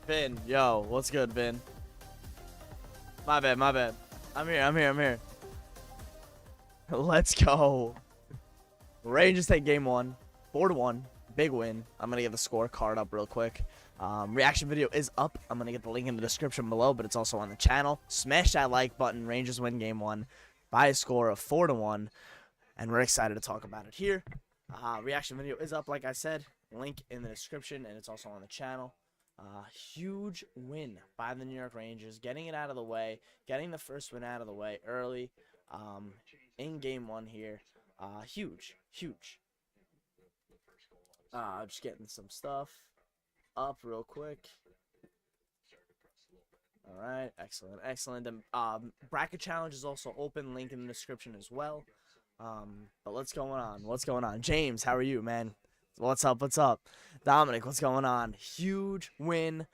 Vin, yo, what's good, Vin? My bad, my bad. I'm here. Let's go. Rangers take game 1, 4-1, big win. I'm gonna get the scorecard up real quick. Reaction video is up. I'm gonna get the link in the description below, but it's also on the channel. Smash that like button. Rangers win game 1 by a score of 4-1, and we're excited to talk about it here. Reaction video is up, like I said. Link in the description, and it's also on the channel. Huge win by the New York Rangers, getting it out of the way, getting the first win out of the way early in game 1 here. Huge. Just getting some stuff up real quick. All right, excellent. The bracket challenge is also open, link in the description as well. But what's going on? James, how are you, man? What's up? Dominic, what's going on? Huge win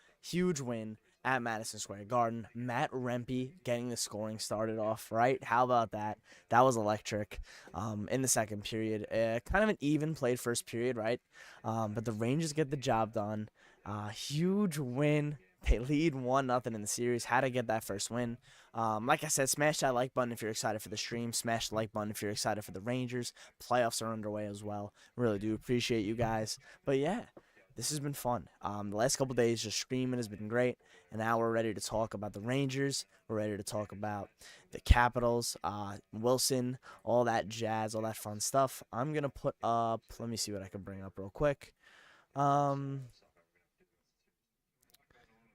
at Madison Square Garden. Matt Rempe getting the scoring started off, right? How about that? That was electric. In the second period, kind of an even played first period, right? But the Rangers get the job done. Huge win. They lead 1-0 in the series. Had to get that first win. Like I said, smash that like button if you're excited for the stream. Smash the like button if you're excited for the Rangers. Playoffs are underway as well. Really do appreciate you guys. But yeah, this has been fun. The last couple days just streaming has been great. And now we're ready to talk about the Rangers. We're ready to talk about the Capitals, Wilson, all that jazz, all that fun stuff. I'm going to put up, let me see what I can bring up real quick.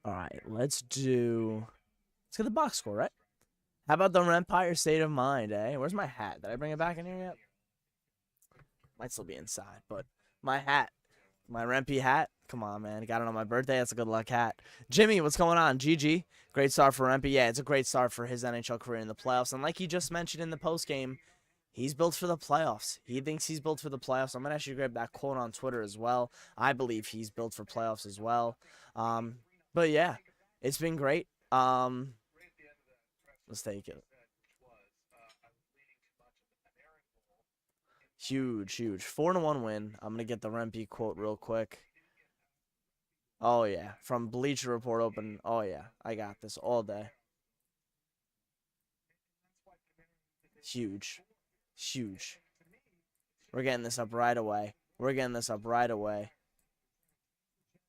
All right, let's get the box score, right? How about the Empire State of Mind, eh? Where's my hat? Did I bring it back in here yet? Might still be inside, but my hat, my Rempe hat. Come on, man. Got it on my birthday. That's a good luck hat. Jimmy, what's going on? GG. Great start for Rempe. Yeah, it's a great start for his NHL career in the playoffs. And like he just mentioned in the postgame, he's built for the playoffs. He thinks he's built for the playoffs. I'm going to actually grab that quote on Twitter as well. I believe he's built for playoffs as well. But yeah, it's been great. Let's take it. Huge. 4-1 win. I'm gonna get the Rempe quote real quick. Oh yeah, from Bleacher Report Open. Oh yeah, I got this all day. Huge. We're getting this up right away.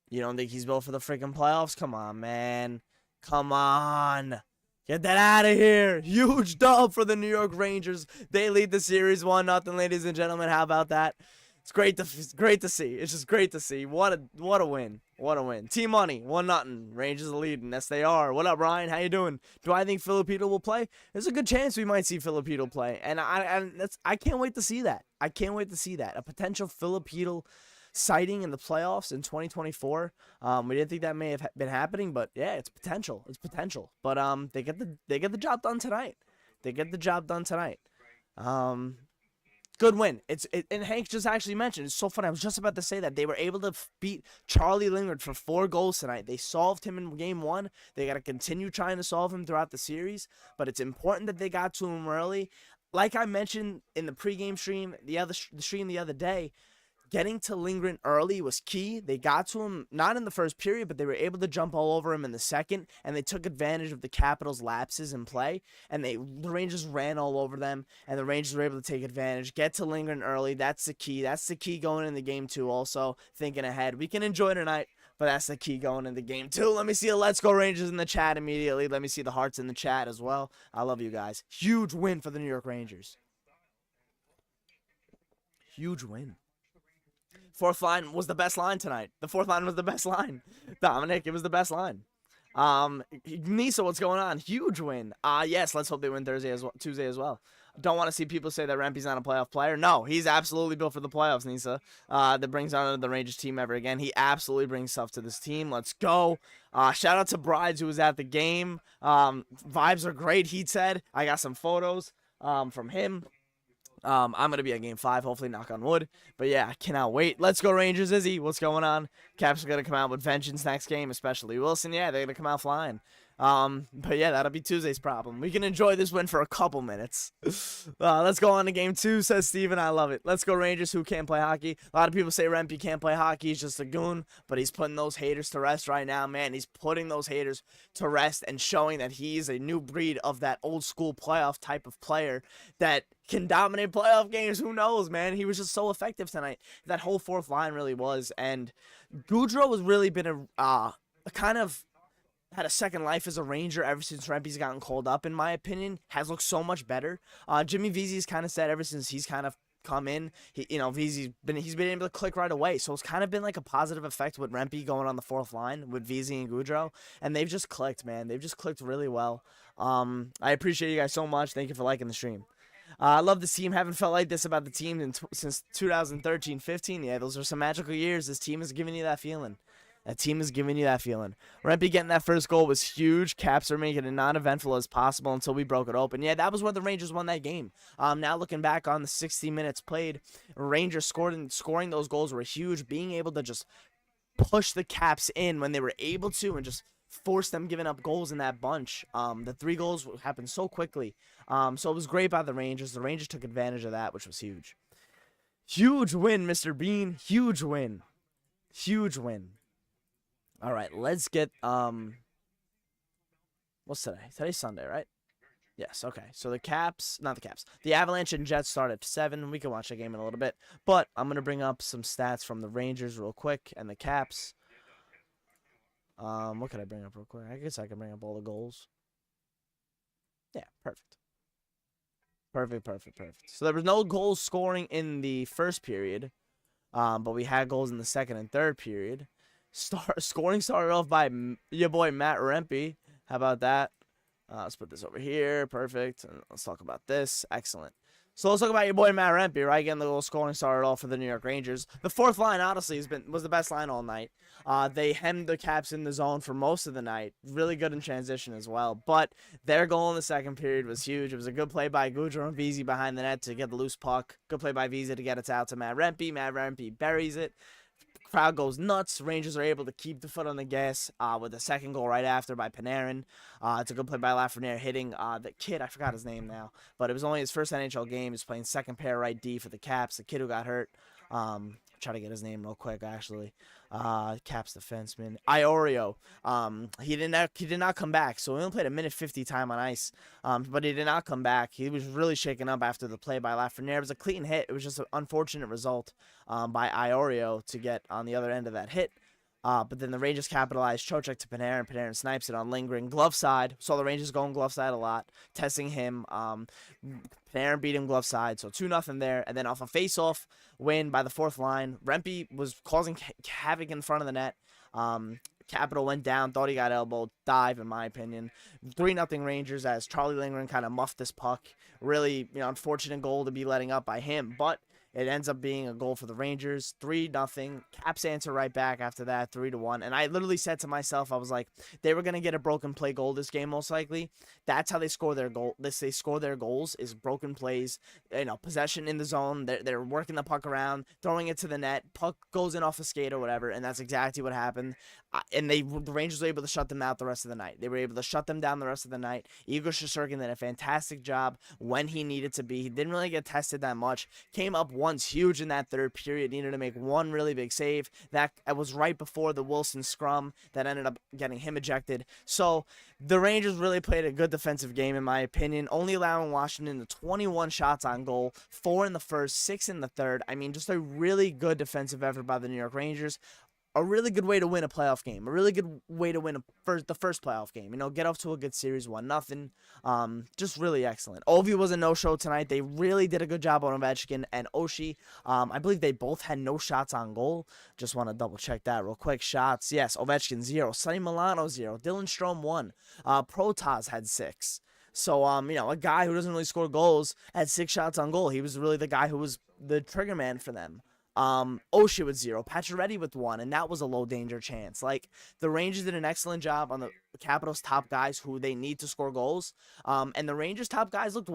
You don't think he's built for the freaking playoffs? Come on, man. Come on. Get that out of here. Huge dub for the New York Rangers. They lead the series 1-0, ladies and gentlemen. How about that? It's great to see. It's just great to see. What a win. Team Money, 1-0. Rangers are leading. Yes, they are. What up, Ryan? How you doing? Do I think Filipino will play? There's a good chance we might see Filipino play. And I can't wait to see that. A potential Filipino sighting in the playoffs in 2024. We didn't think that may have been happening, but yeah, it's potential. But they get the job done tonight. Good win. And Hank just actually mentioned, it's so funny. I was just about to say that they were able to beat Charlie Lingard for 4 goals tonight. They solved him in game 1. They got to continue trying to solve him throughout the series, but it's important that they got to him early. Like I mentioned in the pregame stream, the stream the other day, getting to Lindgren early was key. They got to him, not in the first period, but they were able to jump all over him in the second, and they took advantage of the Capitals' lapses in play, and the Rangers ran all over them, and the Rangers were able to take advantage, get to Lindgren early. That's the key. That's the key going into game 2 also, thinking ahead. We can enjoy tonight, but that's the key going into game 2. Let me see a Let's Go Rangers in the chat immediately. Let me see the hearts in the chat as well. I love you guys. Huge win for the New York Rangers. Huge win. Fourth line was the best line tonight. The fourth line was the best line. Dominic, it was the best line. Nisa, what's going on? Huge win. Yes, let's hope they win Tuesday as well. Don't want to see people say that Rempe's not a playoff player. No, he's absolutely built for the playoffs, Nisa. That brings on the Rangers team ever again. He absolutely brings stuff to this team. Let's go. Shout out to Brides who was at the game. Vibes are great, he said. I got some photos from him. I'm going to be at game 5, hopefully, knock on wood. But yeah, I cannot wait. Let's go Rangers, Izzy. What's going on? Caps are going to come out with vengeance next game, especially Wilson. Yeah, they're going to come out flying. But yeah, that'll be Tuesday's problem. We can enjoy this win for a couple minutes. Let's go on to game 2, says Steven. I love it. Let's go Rangers, who can't play hockey. A lot of people say Rempe can't play hockey. He's just a goon, but he's putting those haters to rest right now, man. He's putting those haters to rest and showing that he's a new breed of that old school playoff type of player that can dominate playoff games. Who knows, man? He was just so effective tonight. That whole fourth line really was. And Goudreau has really been a kind of had a second life as a Ranger ever since Rempe's gotten called up, in my opinion. Has looked so much better. Jimmy Vesey's kind of said ever since he's kind of come in, Vesey's been able to click right away. So it's kind of been like a positive effect with Rempe going on the fourth line with Vesey and Goudreau, and they've just clicked, man. They've just clicked really well. I appreciate you guys so much. Thank you for liking the stream. I love this team. Haven't felt like this about the team since 2013-15. Yeah, those are some magical years. This team is giving you that feeling. That team is giving you that feeling. Rempe getting that first goal was huge. Caps are making it non-eventful as possible until we broke it open. Yeah, that was where the Rangers won that game. Now looking back on the 60 minutes played, Rangers scoring those goals were huge. Being able to just push the Caps in when they were able to and just force them giving up goals in that bunch. The 3 goals happened so quickly. So it was great by the Rangers. The Rangers took advantage of that, which was huge. Huge win, Mr. Bean. Huge win. Huge win. All right, let's get, what's today? Today's Sunday, right? Yes, okay. So the Avalanche and Jets start at 7. We can watch that game in a little bit. But I'm going to bring up some stats from the Rangers real quick and the Caps. What can I bring up real quick? I guess I can bring up all the goals. Yeah, perfect. Perfect. So there was no goals scoring in the first period, but we had goals in the second and third period. Scoring started off by your boy Matt Rempe. How about that? Let's put this over here. Perfect. And let's talk about this. Excellent. So let's talk about your boy Matt Rempe, right? Getting the little scoring started off for the New York Rangers. The fourth line, honestly, was the best line all night. They hemmed the Caps in the zone for most of the night. Really good in transition as well. But their goal in the second period was huge. It was a good play by Goudreau and Vesey behind the net to get the loose puck. Good play by Vesey to get it out to Matt Rempe. Matt Rempe buries it. Crowd goes nuts. Rangers are able to keep the foot on the gas with the second goal right after by Panarin. It's a good play by Lafreniere hitting the kid. I forgot his name now, but it was only his first NHL game. He's playing second pair right D for the Caps. The kid who got hurt. Try to get his name real quick, actually. Caps defenseman Iorio. He did not come back, so he only played a minute 50 time on ice. But he did not come back. He was really shaken up after the play by Lafreniere. It was a clean hit. It was just an unfortunate result by Iorio to get on the other end of that hit. But then the Rangers capitalized. Trocheck to Panarin. Panarin snipes it on lingering glove side. Saw the Rangers going glove side a lot, testing him. Panarin beat him glove side, so 2-0 there. And then off a face-off win by the fourth line, Rempe was causing havoc in front of the net. Capital went down, thought he got elbowed, dive in my opinion. 3-0 Rangers as Charlie Lindgren kind of muffed this puck. Really, unfortunate goal to be letting up by him, but it ends up being a goal for the Rangers, 3-0. Caps answer right back after that, 3-1. And I literally said to myself, I was like, they were gonna get a broken play goal this game most likely. That's how they score their goal. They score their goals is broken plays, possession in the zone. They're working the puck around, throwing it to the net. Puck goes in off a skate or whatever, and that's exactly what happened. And the Rangers were able to shut them out the rest of the night. They were able to shut them down the rest of the night. Igor Shesterkin did a fantastic job when he needed to be. He didn't really get tested that much. Came up once huge in that third period. Needed to make one really big save. That was right before the Wilson scrum that ended up getting him ejected. So the Rangers really played a good defensive game, in my opinion, only allowing Washington to 21 shots on goal, 4 in the first, 6 in the third. I mean, just a really good defensive effort by the New York Rangers. A really good way to win a playoff game. A really good way to win the first playoff game. Get off to a good series, 1-0. Just really excellent. Ovi was a no-show tonight. They really did a good job on Ovechkin and Oshie. I believe they both had no shots on goal. Just want to double-check that real quick. Shots, yes. Ovechkin, 0. Sonny Milano, 0. Dylan Strome, 1. Protas had 6. So, a guy who doesn't really score goals had 6 shots on goal. He was really the guy who was the trigger man for them. Oshie with 0, Pacioretty with 1, and that was a low danger chance. Like, the Rangers did an excellent job on the Capitals' top guys who they need to score goals. And the Rangers' top guys looked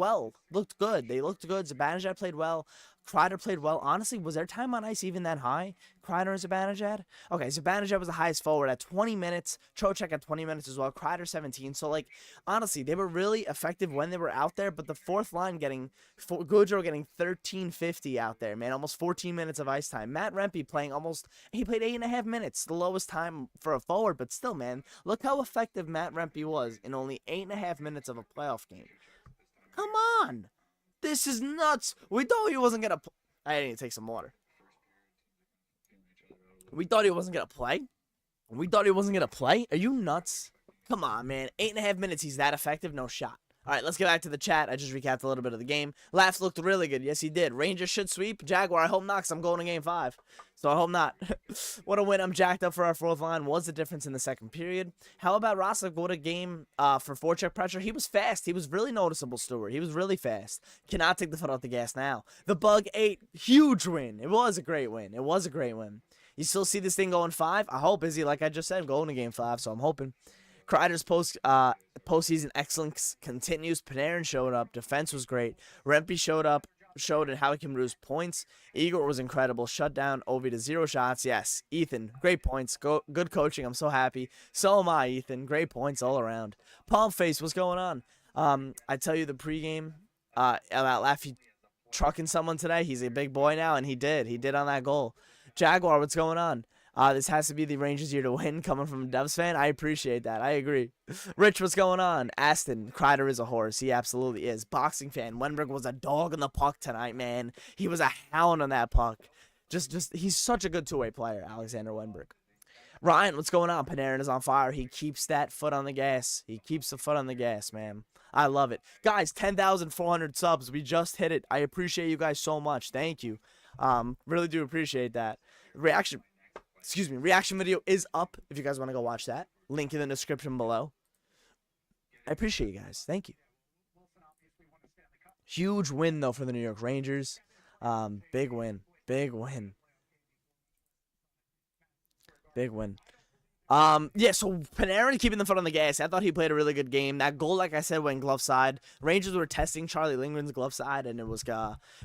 good. They looked good. Zibanejad played well. Kreider played well. Honestly, was their time on ice even that high? Kreider and Zibanejad? Okay, Zibanejad was the highest forward at 20 minutes. Trocheck at 20 minutes as well. Kreider 17. So, like, honestly, they were really effective when they were out there. But the fourth line Goodrow getting 13:50 out there, man. Almost 14 minutes of ice time. Matt Rempe playing he played 8.5 minutes. The lowest time for a forward. But still, man, look how effective Matt Rempe was in only 8.5 minutes of a playoff game. Come on. This is nuts. We thought he wasn't going to I need to take some water. We thought he wasn't going to play? We thought he wasn't going to play? Are you nuts? Come on, man. 8.5 minutes, he's that effective? No shot. All right, let's get back to the chat. I just recapped a little bit of the game. Laughs looked really good. Yes, he did. Rangers should sweep. Jaguar, I hope not, because I'm going to game 5. So I hope not. What a win. I'm jacked up for our fourth line. Was the difference in the second period. How about Roslovic? What a game for forecheck pressure. He was fast. He was really noticeable, Stewart. He was really fast. Cannot take the foot off the gas now. The Bug 8. Huge win. It was a great win. It was a great win. You still see this thing going 5? I hope, Izzy, like I just said, going to game 5, so I'm hoping. Kreider's postseason excellence continues. Panarin showed up. Defense was great. Rempe showed how he can produce points. Igor was incredible. Shut down Ovi to 0 shots. Yes, Ethan, great points. Good coaching. I'm so happy. So am I, Ethan. Great points all around. Palm Face, what's going on? I tell you the pregame about Laffy trucking someone today. He's a big boy now, and he did. He did on that goal. Jaguar, what's going on? This has to be the Rangers' year to win, coming from a Devs fan. I appreciate that. I agree. Rich, what's going on? Aston, Kreider is a horse. He absolutely is. Boxing fan, Wenberg was a dog on the puck tonight, man. He was a hound on that puck. He's such a good two-way player, Alexander Wenberg. Ryan, what's going on? Panarin is on fire. He keeps that foot on the gas. He keeps the foot on the gas, man. I love it. Guys, 10,400 subs. We just hit it. I appreciate you guys so much. Thank you. Really do appreciate that. Reaction video is up if you guys want to go watch that. Link in the description below. I appreciate you guys. Thank you. Huge win, though, for the New York Rangers. Big win. Big win. Big win. Yeah, so Panarin keeping the foot on the gas. I thought he played a really good game. That goal, like I said, went glove side. Rangers were testing Charlie Lindgren's glove side, and it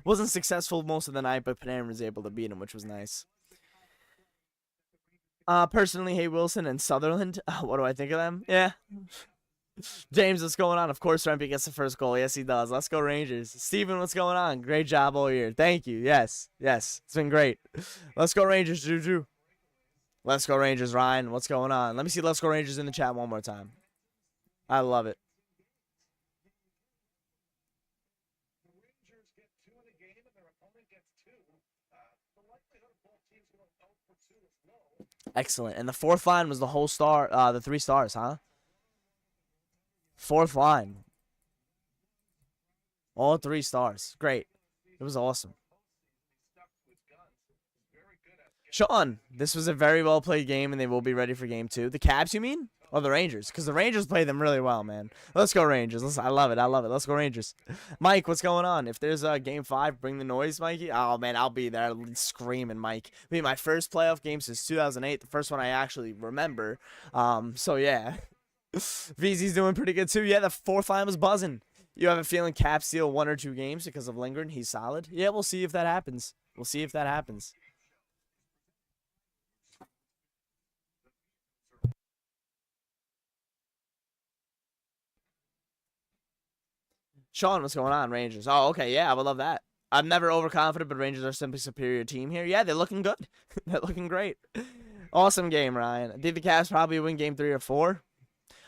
wasn't successful most of the night, but Panarin was able to beat him, which was nice. Personally, Hay Wilson and Sutherland. What do I think of them? Yeah. James, what's going on? Of course, Rempe gets the first goal. Yes, he does. Let's go Rangers. Steven, what's going on? Great job all year. Thank you. Yes. It's been great. Let's go Rangers, Juju. Let's go Rangers, Ryan. What's going on? Let me see Let's Go Rangers in the chat one more time. I love it. Excellent. And the fourth line was the whole star, the 3 stars, huh? Fourth line. All 3 stars. Great. It was awesome. Sean, this was a very well played game, and they will be ready for game 2. The Caps, you mean? Or the Rangers? Because the Rangers played them really well, man. Let's go Rangers. I love it. Let's go Rangers. Mike, what's going on? If there's a game 5, bring the noise, Mikey. Oh, man, I'll be there screaming, Mike. It'll be my first playoff game since 2008. The first one I actually remember. So, yeah. VZ's doing pretty good, too. Yeah, the fourth line was buzzing. You have a feeling Caps steal 1 or 2 games because of Lindgren? He's solid? Yeah, we'll see if that happens. Sean, what's going on? Rangers. Oh, okay. Yeah, I would love that. I'm never overconfident, but Rangers are simply superior team here. Yeah, they're looking good. They're looking great. Awesome game, Ryan. I think the Cavs probably win game 3 or 4.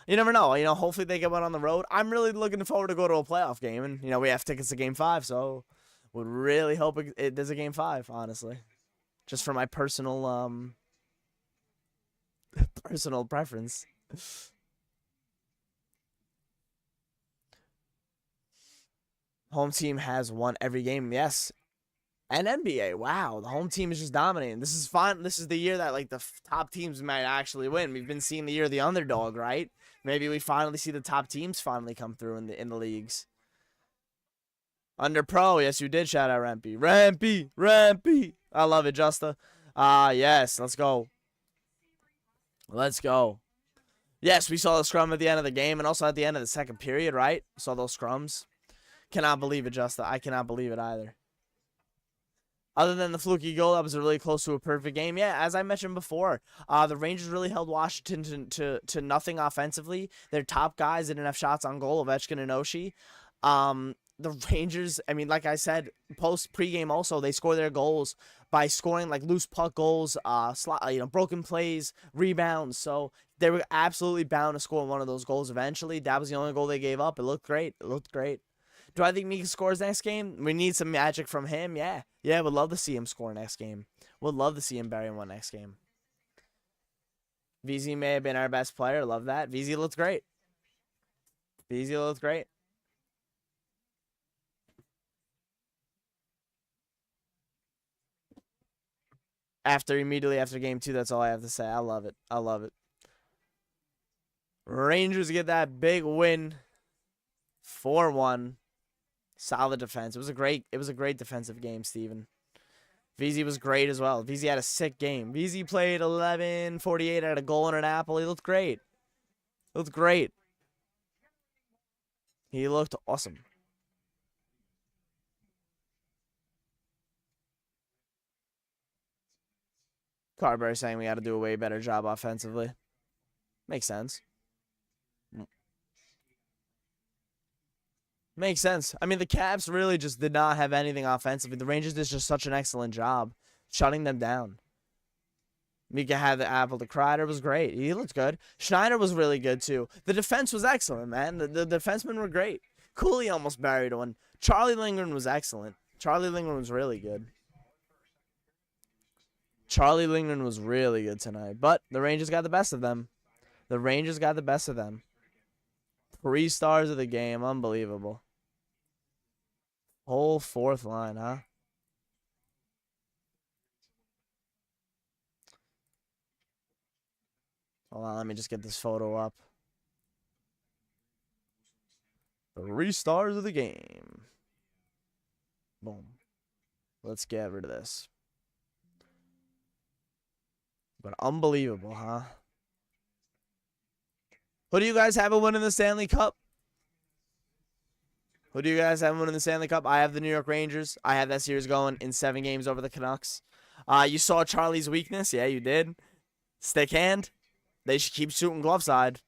You never know. Hopefully they get one on the road. I'm really looking forward to go to a playoff game. And, we have tickets to game 5, so would really hope there's a game 5, honestly. Just for my personal preference. Home team has won every game, yes. And NBA, wow, the home team is just dominating. This is fun. This is the year that the top teams might actually win. We've been seeing the year of the underdog, right? Maybe we finally see the top teams finally come through in the leagues. Under pro, yes, you did shout out Rempe. Rempe. I love it, Justa. Yes, let's go. Yes, we saw the scrum at the end of the game and also at the end of the second period, right? Saw those scrums. Cannot believe it, Justa. I cannot believe it either. Other than the fluky goal, that was really close to a perfect game. Yeah, as I mentioned before, the Rangers really held Washington to nothing offensively. Their top guys didn't have shots on goal, Ovechkin and Oshie. The Rangers, I mean, like I said, pregame also, they score their goals by scoring like loose puck goals, broken plays, rebounds. So they were absolutely bound to score one of those goals eventually. That was the only goal they gave up. It looked great. It looked great. Do I think Mika scores next game? We need some magic from him. Yeah. Yeah, would love to see him score next game. Would love to see him bury one next game. VZ may have been our best player. Love that. VZ looked great. VZ looked great. Immediately after game 2, that's all I have to say. I love it. I love it. Rangers get that big win. 4-1. Solid defense. It was a great defensive game, Steven. VZ was great as well. VZ had a sick game. VZ played 11-48, had a goal and an apple. He looked great. Looked great. He looked awesome. Carberry saying we got to do a way better job offensively. Makes sense. Makes sense. I mean, the Caps really just did not have anything offensively. The Rangers did just such an excellent job shutting them down. Mika had the apple to Kreider was great. He looked good. Schneider was really good, too. The defense was excellent, man. The defensemen were great. Cooley almost buried one. Charlie Lindgren was excellent. Charlie Lindgren was really good. Charlie Lindgren was really good tonight. But the Rangers got the best of them. The Rangers got the best of them. 3 stars of the game. Unbelievable. Whole fourth line, huh? Hold on, let me just get this photo up. 3 stars of the game. Boom. Let's get rid of this. But unbelievable, huh? Who do you guys have a win in the Stanley Cup? Who do you guys have a win in the Stanley Cup? I have the New York Rangers. I have that series going in 7 games over the Canucks. You saw Charlie's weakness. Yeah, you did. Stick hand. They should keep shooting glove side.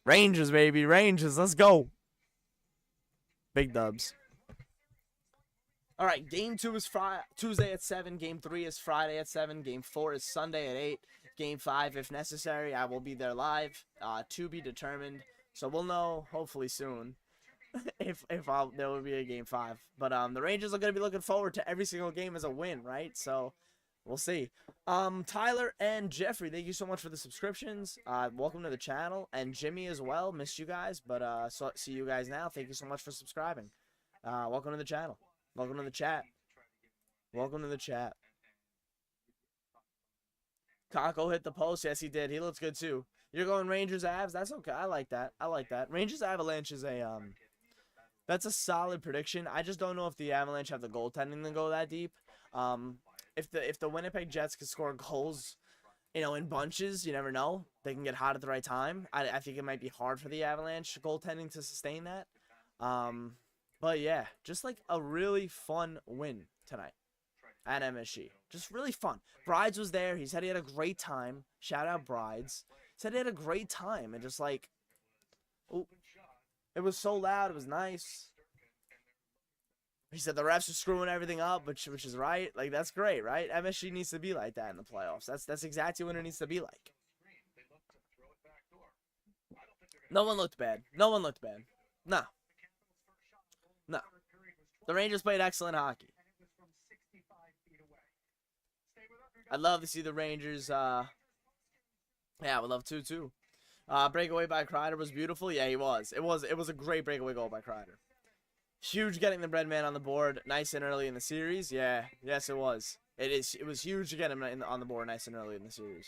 Rangers, baby. Rangers. Let's go. Big dubs. All right, game 2 is Tuesday at 7. Game 3 is Friday at 7. Game 4 is Sunday at 8. Game 5, if necessary, I will be there live. To be determined. So we'll know hopefully soon if there will be a game 5. But the Rangers are going to be looking forward to every single game as a win, right? So we'll see. Tyler and Jeffrey, thank you so much for the subscriptions. Welcome to the channel. And Jimmy as well. Missed you guys, but see you guys now. Thank you so much for subscribing. Welcome to the channel. Welcome to the chat. Welcome to the chat. Kako hit the post. Yes, he did. He looks good, too. You're going Rangers Avs? That's okay. I like that. I like that. Rangers Avalanche is a, that's a solid prediction. I just don't know if the Avalanche have the goaltending to go that deep. If the Winnipeg Jets can score goals, in bunches, you never know. They can get hot at the right time. I think it might be hard for the Avalanche goaltending to sustain that. But yeah, just like a really fun win tonight at MSG. Just really fun. Brides was there. He said he had a great time. Shout out Brides. Said he had a great time. And just like, oh, it was so loud. It was nice. He said the refs are screwing everything up, which is right. Like, that's great, right? MSG needs to be like that in the playoffs. That's exactly what it needs to be like. No one looked bad. No one looked bad. No. No. The Rangers played excellent hockey. I'd love to see the Rangers. Yeah, I would love to too. Breakaway by Kreider was beautiful. Yeah, he was. It was a great breakaway goal by Kreider. Huge getting the bread man on the board nice and early in the series. Yeah, yes it was. It was huge to get him on the board nice and early in the series.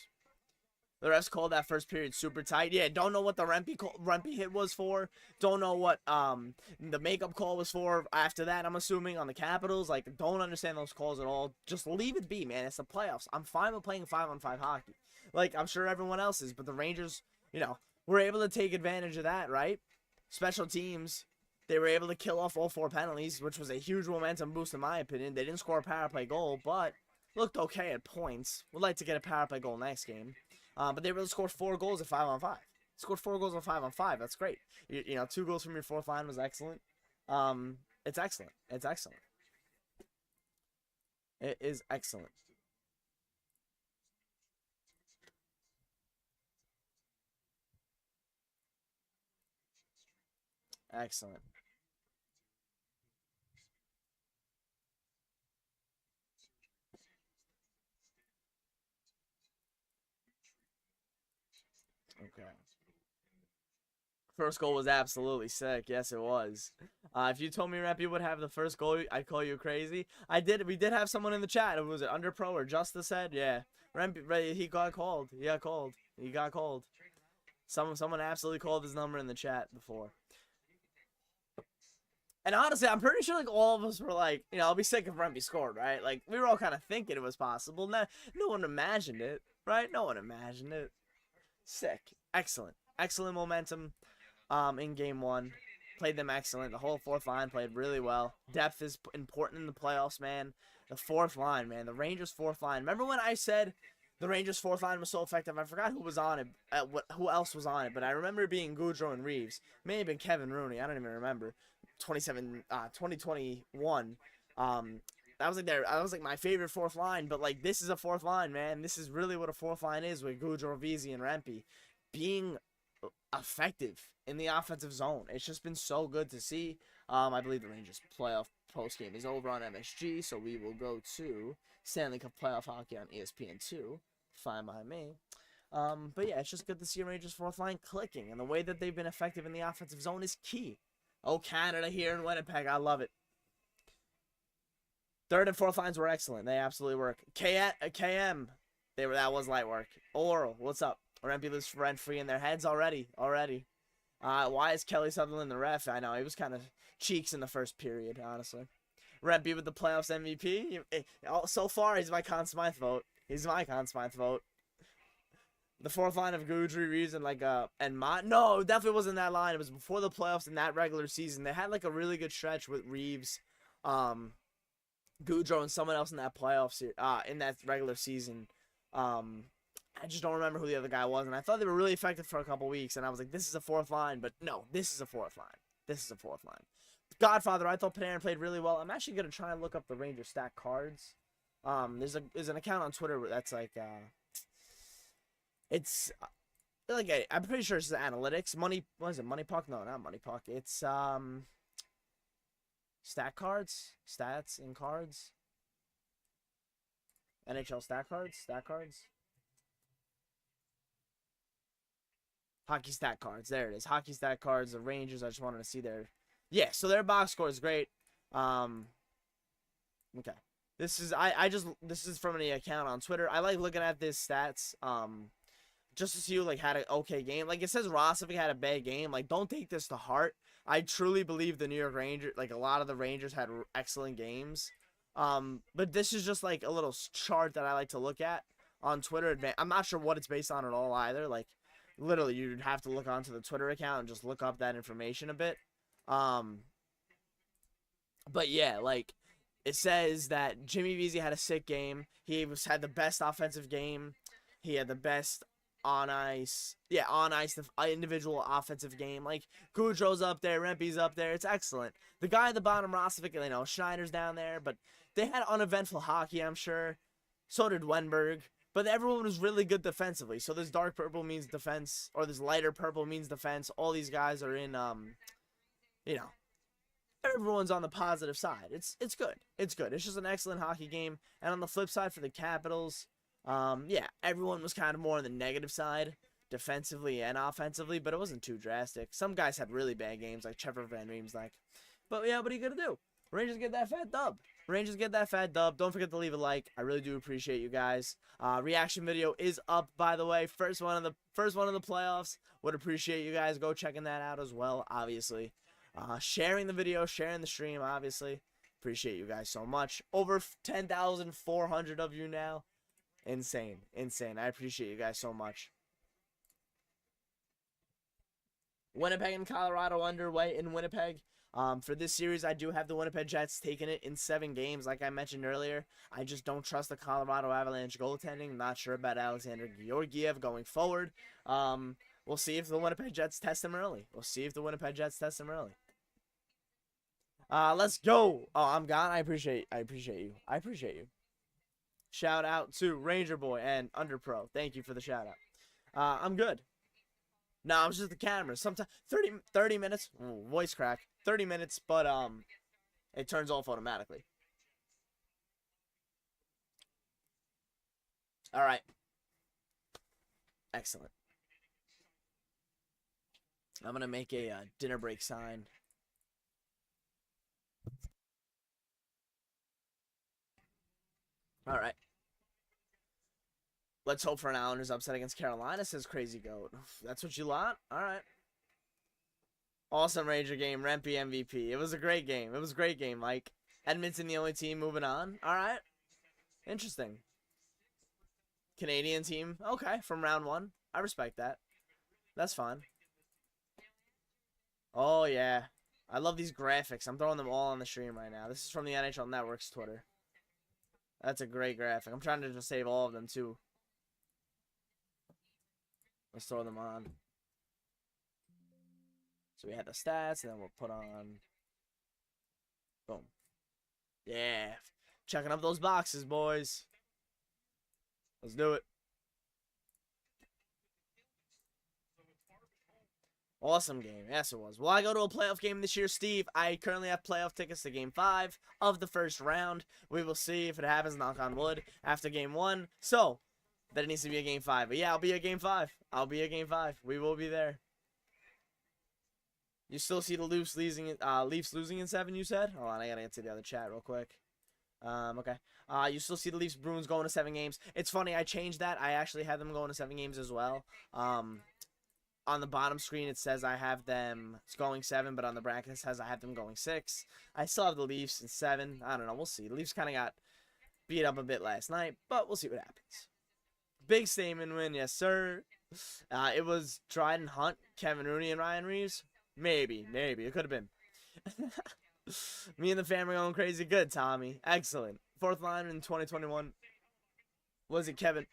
The refs called that first period super tight. Yeah, don't know what the Rempe hit was for. Don't know what the makeup call was for after that, I'm assuming, on the Capitals. Like, don't understand those calls at all. Just leave it be, man. It's the playoffs. I'm fine with playing 5-on-5 hockey. Like, I'm sure everyone else is. But the Rangers, were able to take advantage of that, right? Special teams. They were able to kill off all 4 penalties, which was a huge momentum boost in my opinion. They didn't score a power play goal, but looked okay at points. Would like to get a power play goal next game. But they really scored 4 goals at 5-on-5. Scored 4 goals on 5-on-5. That's great. You know, 2 goals from your 4th line was excellent. It's excellent. It's excellent. It is excellent. Excellent. Okay. First goal was absolutely sick. Yes, it was. If you told me Rempy would have the first goal, I'd call you crazy. I did. We did have someone in the chat. Was it Under Pro or Justice said? Yeah. Rempy, he got called. He got called. He got called. Someone absolutely called his number in the chat before. And honestly, I'm pretty sure like all of us were like, you know, I'll be sick if Rempy scored, right? Like we were all kind of thinking it was possible. No one imagined it, right? No one imagined it. Sick. Excellent. Excellent momentum in game 1. Played them excellent. The whole 4th line played really well. Depth is important in the playoffs, man. The 4th line, man. The Rangers' 4th line. Remember when I said the Rangers' 4th line was so effective? I forgot who was on it. Who else was on it? But I remember it being Gaudreau and Reeves. May have been Kevin Rooney. I don't even remember. 2021. That was like my favorite 4th line. But like this is a 4th line, man. This is really what a 4th line is with Gaudreau, Vesey, and Rempy being effective in the offensive zone. It's just been so good to see. I believe the Rangers playoff post game is over on MSG, so we will go to Stanley Cup playoff hockey on ESPN2. Fine by me. But yeah, it's just good to see Rangers 4th line clicking, and the way that they've been effective in the offensive zone is key. Oh, Canada here in Winnipeg, I love it. 3rd and 4th lines were excellent. They absolutely work. KM, that was light work. Oral, what's up? Rempy lives rent-free in their heads already. Why is Kelly Sutherland the ref? I know, he was kind of cheeks in the first period, honestly. Rempy with the playoffs MVP. So far, he's my Conn Smythe vote. He's my Conn Smythe vote. The 4th line of Gaudreau, Reeves, and no, it definitely wasn't that line. It was before the playoffs in that regular season. They had like a really good stretch with Reeves, Gaudreau, and someone else in that playoffs in that regular season. I just don't remember who the other guy was, and I thought they were really effective for a couple weeks, and I was like, this is a 4th line, but no, this is a 4th line. This is a 4th line. Godfather, I thought Panarin played really well. I'm actually going to try and look up the Rangers stack cards. There's an account on Twitter that's like, it's like, I'm pretty sure it's analytics. What is it, Money Puck? No, not Money Puck. It's, stat cards? Stats and cards? NHL stat cards? Hockey stat cards. There it is. Hockey stat cards. The Rangers. I just wanted to see their. Yeah. So their box score is great. Okay. This is this is from an account on Twitter. I like looking at this stats. Just to see who like had an okay game. Like it says Ross if he had a bad game. Like don't take this to heart. I truly believe the New York Rangers. Like a lot of the Rangers had excellent games. But this is just like a little chart that I like to look at on Twitter. I'm not sure what it's based on at all either. Like. Literally, you'd have to look onto the Twitter account and just look up that information a bit. But yeah, like, it says that Jimmy Vesey had a sick game. He had the best offensive game. He had the best on ice, the individual offensive game. Like, Gaudreau's up there, Rempy's up there. It's excellent. The guy at the bottom, Rostovic, you know, Schneider's down there. But they had uneventful hockey, I'm sure. So did Wenberg. But everyone was really good defensively. So this dark purple means defense, or this lighter purple means defense. All these guys are in, you know, everyone's on the positive side. It's good. It's good. It's just an excellent hockey game. And on the flip side for the Capitals, yeah, everyone was kind of more on the negative side, defensively and offensively, but it wasn't too drastic. Some guys had really bad games, like Trevor Van Riemsdyk. But yeah, what are you gonna do? Rangers get that fat dub. Don't forget to leave a like. I really do appreciate you guys. Reaction video is up, by the way. First one of the playoffs. Would appreciate you guys go checking that out as well. Obviously, sharing the video, sharing the stream. Obviously, appreciate you guys so much. Over 10,400 of you now. Insane. I appreciate you guys so much. Winnipeg and Colorado underway in Winnipeg. For this series, I do have the Winnipeg Jets taking it in 7 games. Like I mentioned earlier, I just don't trust the Colorado Avalanche goaltending. I'm not sure about Alexander Georgiev going forward. We'll see if the Winnipeg Jets test him early. Let's go. Oh, I'm gone. I appreciate you. Shout out to Ranger Boy and Underpro. Thank you for the shout out. I'm good. No, I'm just the camera. Sometimes 30 minutes. Ooh, voice crack. 30 minutes, but it turns off automatically. All right. Excellent. I'm gonna make a dinner break sign. All right. Let's hope for an Islanders upset against Carolina, says Crazy Goat. That's what you want? All right. Awesome Ranger game. Rempe MVP. It was a great game. Mike. Edmonton the only team moving on. All right. Interesting. Canadian team. Okay, from round 1. I respect that. That's fine. Oh, yeah. I love these graphics. I'm throwing them all on the stream right now. This is from the NHL Network's Twitter. That's a great graphic. I'm trying to just save all of them, too. Let's throw them on. So we had the stats, and then we'll put on... Boom. Yeah. Checking up those boxes, boys. Let's do it. Awesome game. Yes, it was. Will I go to a playoff game this year, Steve? I currently have playoff tickets to Game 5 of the first round. We will see if it happens, knock on wood, after Game 1. So, that it needs to be a Game 5. But yeah, I'll be at Game 5. We will be there. You still see the Leafs losing in 7, you said? Hold on, I gotta get to the other chat real quick. Okay. You still see the Leafs Bruins going to 7 games. It's funny, I changed that. I actually had them going to 7 games as well. On the bottom screen, it says I have them going 7, but on the bracket, it says I have them going 6. I still have the Leafs in 7. I don't know. We'll see. The Leafs kind of got beat up a bit last night, but we'll see what happens. Big statement win, yes, sir. It was Dryden Hunt, Kevin Rooney, and Ryan Reeves. Maybe. It could have been. Me and the family going crazy. Good, Tommy. Excellent. 4th line in 2021. Was it Kevin?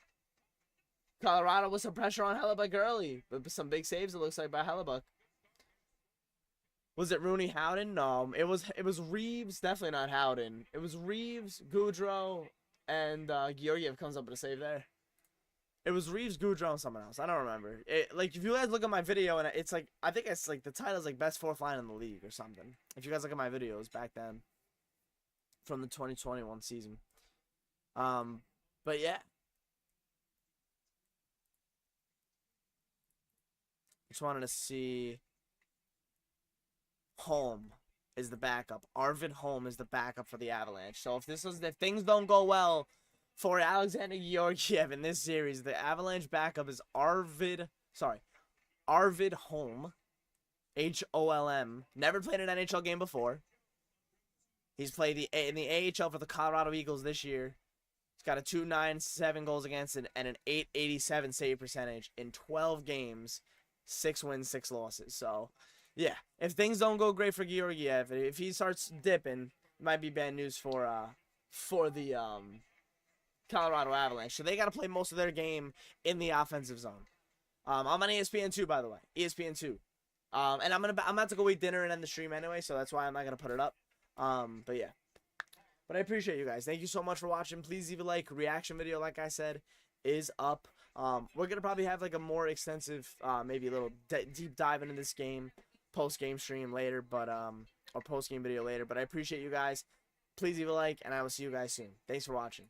Colorado with some pressure on Hellebuck early, but some big saves, it looks like, by Hellebuck. Was it Rooney, Howden? No, it was Reeves. Definitely not Howden. It was Reeves, Goudreau, and Georgiev comes up with a save there. It was Reeves, Goudreau, and someone else. I don't remember. Like, if you guys look at my video, and it's like, I think it's like the title's like best 4th line in the league or something. If you guys look at my videos back then, from the 2021 season. But yeah. Just wanted to see. Holm is the backup. Arvid Holm is the backup for the Avalanche. So if things don't go well for Alexander Georgiev in this series, the Avalanche backup is Arvid Holm, Holm. Never played an NHL game before. He's played in the AHL for the Colorado Eagles this year. He's got a .297 goals against and an .887 save percentage in 12 games. 6 wins, 6 losses. So, yeah. If things don't go great for Georgiev, if he starts dipping, it might be bad news for the Colorado Avalanche. So they got to play most of their game in the offensive zone. I'm on ESPN2, by the way. ESPN2. And I'm about to go eat dinner and end the stream anyway, so that's why I'm not gonna put it up. But yeah. But I appreciate you guys. Thank you so much for watching. Please leave a like. Reaction video, like I said, is up. We're gonna probably have like a more extensive, maybe a little deep dive into this game, post-game stream later, but or post-game video later. But I appreciate you guys. Please leave a like, and I will see you guys soon. Thanks for watching.